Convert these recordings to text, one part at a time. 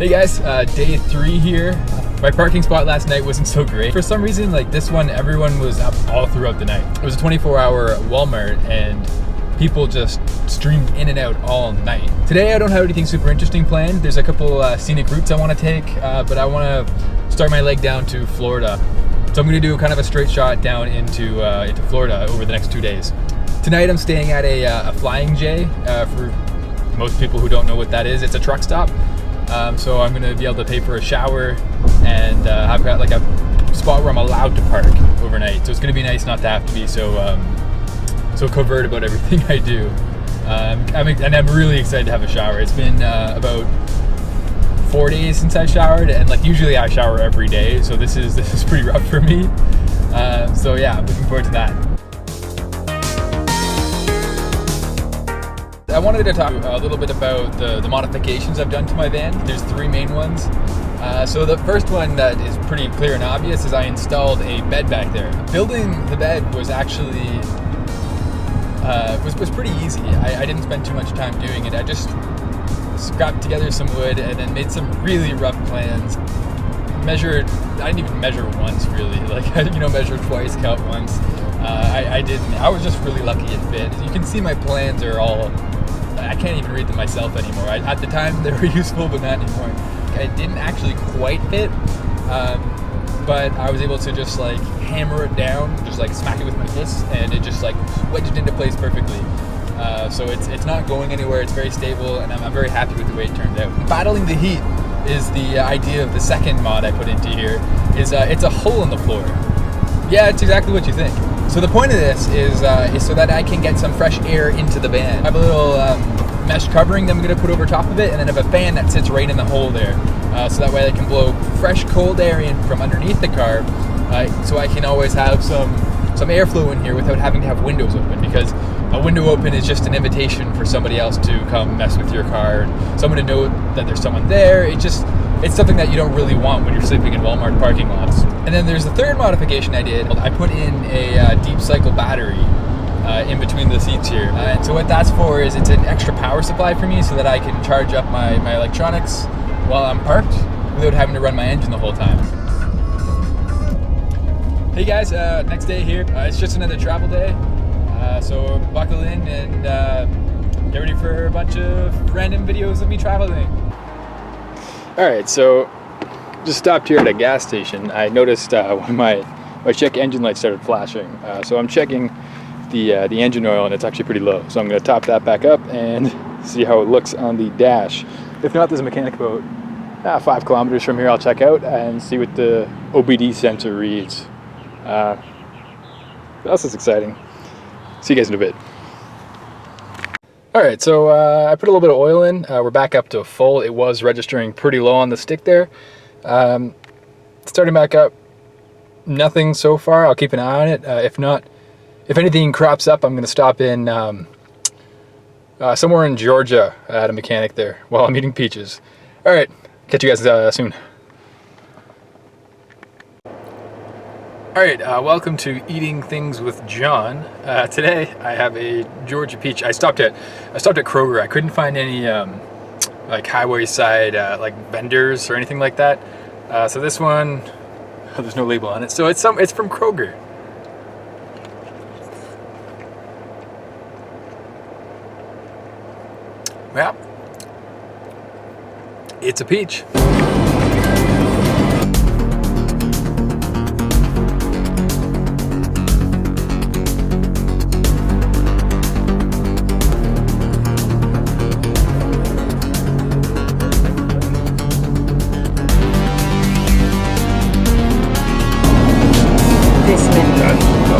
Hey guys, day 3 here. My parking spot last night wasn't so great. For some reason, like this one, everyone was up all throughout the night. It was a 24-hour Walmart and people just streamed in and out all night. Today I don't have anything super interesting planned. There's a couple scenic routes I want to take, but I want to start my leg down to Florida. So I'm going to do kind of a straight shot down into Florida over the next 2 days. Tonight I'm staying at a Flying J. For most people who don't know what that is, it's a truck stop. So I'm going to be able to pay for a shower, and I've got like a spot where I'm allowed to park overnight. So it's going to be nice not to have to be so covert about everything I do. And I'm really excited to have a shower. It's been about 4 days since I showered, and like usually I shower every day, so this is pretty rough for me. So yeah, I'm looking forward to that. I wanted to talk a little bit about the modifications I've done to my van. There's 3 main ones. So the first one that is pretty clear and obvious is I installed a bed back there. Building the bed was actually was pretty easy. I didn't spend too much time doing it. I just scrapped together some wood and then made some really rough plans. Measured, I didn't even measure once really, like, measure twice, count once. I didn't. I was just really lucky it fit. As you can see, my plans are all, I can't even read them myself anymore. At the time they were useful, but not anymore. It didn't actually quite fit, but I was able to just like hammer it down, just like smack it with my fist, and it just like wedged into place perfectly. So it's not going anywhere. It's very stable, and I'm very happy with the way it turned out. Battling the heat is the idea of the second mod I put into here. It's a hole in the floor. Yeah, it's exactly what you think. So the point of this is so that I can get some fresh air into the van. I have a little mesh covering that I'm going to put over top of it, and then I have a fan that sits right in the hole there. So that way I can blow fresh cold air in from underneath the car, so I can always have some airflow in here without having to have windows open, because a window open is just an invitation for somebody else to come mess with your car and someone to know that there's someone there. It's something that you don't really want when you're sleeping in Walmart parking lots. And then there's the third modification I did. I put in a deep cycle battery in between the seats here. And so what that's for is it's an extra power supply for me, so that I can charge up my electronics while I'm parked without having to run my engine the whole time. Hey guys, next day here. It's just another travel day. So buckle in and get ready for a bunch of random videos of me traveling. Alright, so just stopped here at a gas station. I noticed when my check engine light started flashing. So I'm checking the engine oil, and it's actually pretty low. So I'm going to top that back up and see how it looks on the dash. If not, there's a mechanic about 5 kilometers from here. I'll check out and see what the OBD sensor reads. What else is exciting? See you guys in a bit. Alright, so I put a little bit of oil in. We're back up to full. It was registering pretty low on the stick there. Starting back up. Nothing so far. I'll keep an eye on it. If anything crops up, I'm going to stop in somewhere in Georgia at a mechanic there while I'm eating peaches. Alright, catch you guys soon. Alright, welcome to Eating Things with John. Today I have a Georgia peach. I stopped at Kroger. I couldn't find any like highway side like vendors or anything like that. So this one, there's no label on it. So it's from Kroger. Well, it's a peach.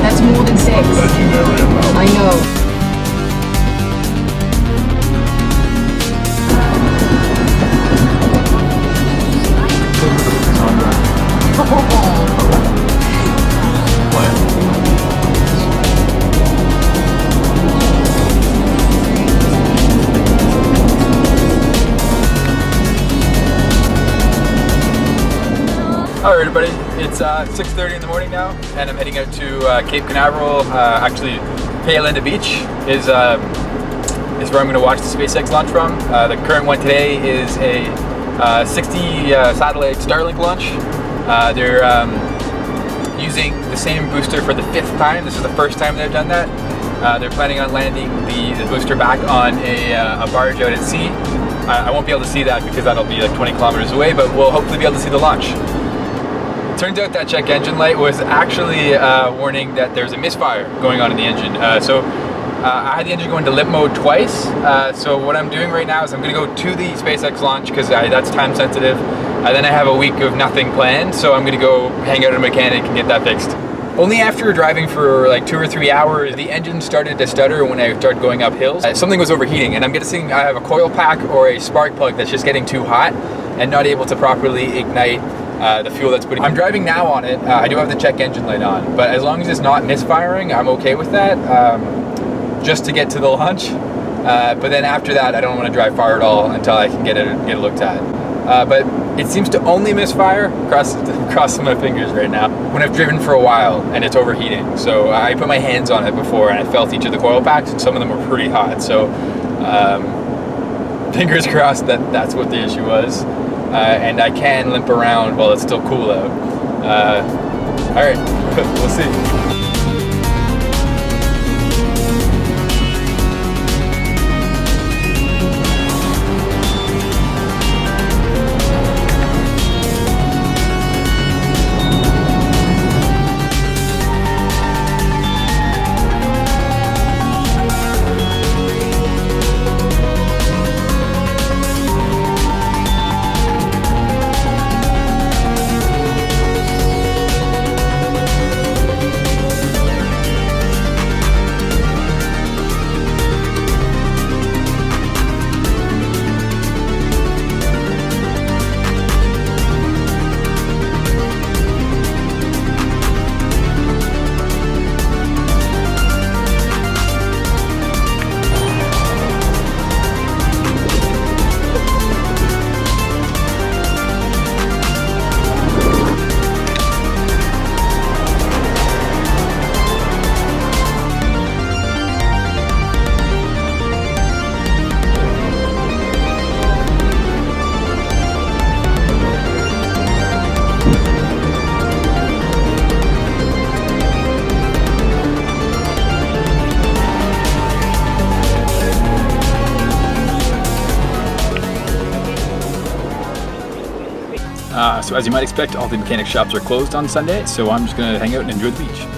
That's more than 6. I know. Alright everybody, it's 6:30 in the morning now, and I'm heading out to Cape Canaveral. Actually, Paolenda Beach is where I'm going to watch the SpaceX launch from. The current one today is a 60 satellite Starlink launch. They're using the same booster for the 5th time. This is the first time they've done that. They're planning on landing the booster back on a barge out at sea. I won't be able to see that because that'll be like 20 kilometers away, but we'll hopefully be able to see the launch. Turns out that check engine light was actually warning that there's a misfire going on in the engine. I had the engine go into limp mode twice. So what I'm doing right now is I'm going to go to the SpaceX launch because that's time sensitive. Then I have a week of nothing planned, so I'm going to go hang out at a mechanic and get that fixed. Only after driving for like 2 or 3 hours, the engine started to stutter when I started going up hills. Something was overheating, and I'm guessing I have a coil pack or a spark plug that's just getting too hot and not able to properly ignite the fuel that's putting. I'm driving now on it. I do have the check engine light on, but as long as it's not misfiring, I'm okay with that. Just to get to the launch. But then after that, I don't want to drive far at all until I can get it looked at. But it seems to only misfire across my fingers right now when I've driven for a while and it's overheating. So I put my hands on it before and I felt each of the coil packs, and some of them were pretty hot. So fingers crossed that that's what the issue was. And I can limp around while it's still cool out. All right, we'll see. So as you might expect, all the mechanic shops are closed on Sunday, so I'm just going to hang out and enjoy the beach.